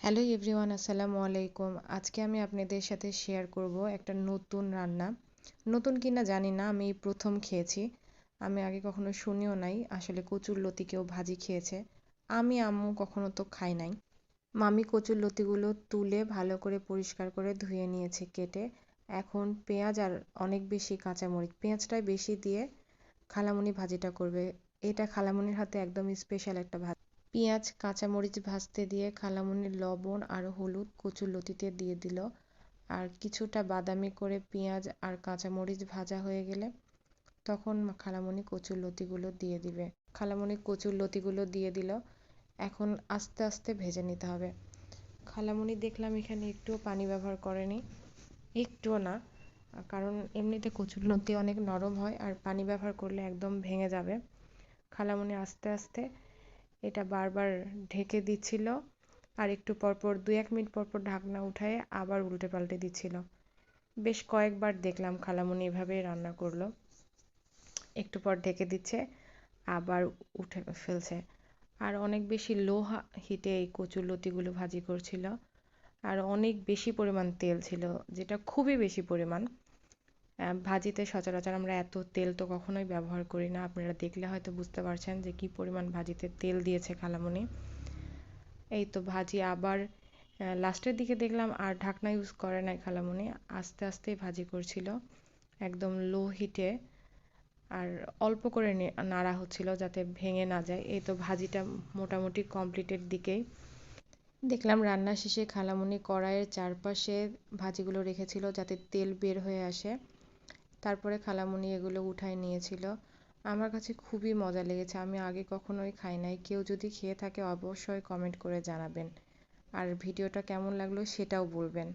Hello everyone, আসসালামু আলাইকুম। আজকে আমি আপনাদের সাথে শেয়ার করব একটা নতুন রান্না। নতুন কিনা জানি না, আমি প্রথম খেয়েছি। আমি আগে কখনো শুনিও নাই আসলে কচুরলতি কেউ ভাজি খেয়েছে। আমি আম্মু কখনো তো খাই নাই। মামি কচুরলতিগুলো তুলে ভালো করে পরিষ্কার করে ধুয়ে নিয়েছে কেটে। এখন পেঁয়াজ আর অনেক বেশি কাঁচামরিচ, পেঁয়াজটাই বেশি দিয়ে খালামুনি ভাজিটা করবে। এটা খালামুনির হাতে একদম স্পেশাল একটা ভাজি। পেঁয়াজ কাঁচামরিচ ভাজতে দিয়ে খালামুনি লবণ আর হলুদ কচুরলতিতে দিয়ে দিল। আর কিছুটা বাদামি করে পেঁয়াজ আর কাঁচামরিচ ভাজা হয়ে গেলে তখন খালামুনি কচুরলতিগুলো দিয়ে দিবে। খালামুনি কচুরলতিগুলো দিয়ে দিল। এখন আস্তে আস্তে ভেজে নিতে হবে। খালামুনি দেখলাম এখানে একটুও পানি ব্যবহার করেনি, একটুও না। কারণ এমনিতে কচুরলতি অনেক নরম হয় আর পানি ব্যবহার করলে একদম ভেঙে যাবে। খালামুনি আস্তে আস্তে এটা বারবার ঢেকে দিচ্ছিল আর একটু পরপর 2-1 মিনিট পরপর ঢাকনা উঠায়ে আবার উল্টে পাল্টে দিচ্ছিল। বেশ কয়েকবার দেখলাম খালামুনি এভাবেই রান্না করলো। একটু পর ঢেকে দিচ্ছে, আবার উঠে ফেলছে। আর অনেক বেশি লো হিটে এই কচুরলতিগুলো ভাজি করছিল। আর অনেক বেশি পরিমাণ তেল ছিল, যেটা খুবই বেশি পরিমাণ। ভাজিতে সচরাচর আমরা এত তেল তো কখনোই ব্যবহার করি না। আপনারা দেখলে হয়তো বুঝতে পারছেন যে কি পরিমাণ ভাজিতে তেল দিয়েছে খালামুনি। এই তো ভাজি আবার লাস্টের দিকে দেখলাম আর ঢাকনা ইউজ করে নাই খালামুনি, আস্তে আস্তে ভাজি করছিল একদম লো হিটে। আর অল্প করে নাড়া হচ্ছিল যাতে ভেঙে না যায়। এই তো ভাজিটা মোটামুটি কমপ্লিটের দিকেই। দেখলাম রান্না শেষে খালামুনি কড়াইয়ের চারপাশে ভাজিগুলো রেখেছিল যাতে তেল বের হয়ে আসে। তারপরে খালামুনি এগুলো উঠায় নিয়েছিল। আমার কাছে খুবই মজা লেগেছে, আমি আগে কখনোই খাই নাই। কেউ যদি খেয়ে থাকে অবশ্যই কমেন্ট করে জানাবেন। আর ভিডিওটা কেমন লাগলো সেটাও বলবেন।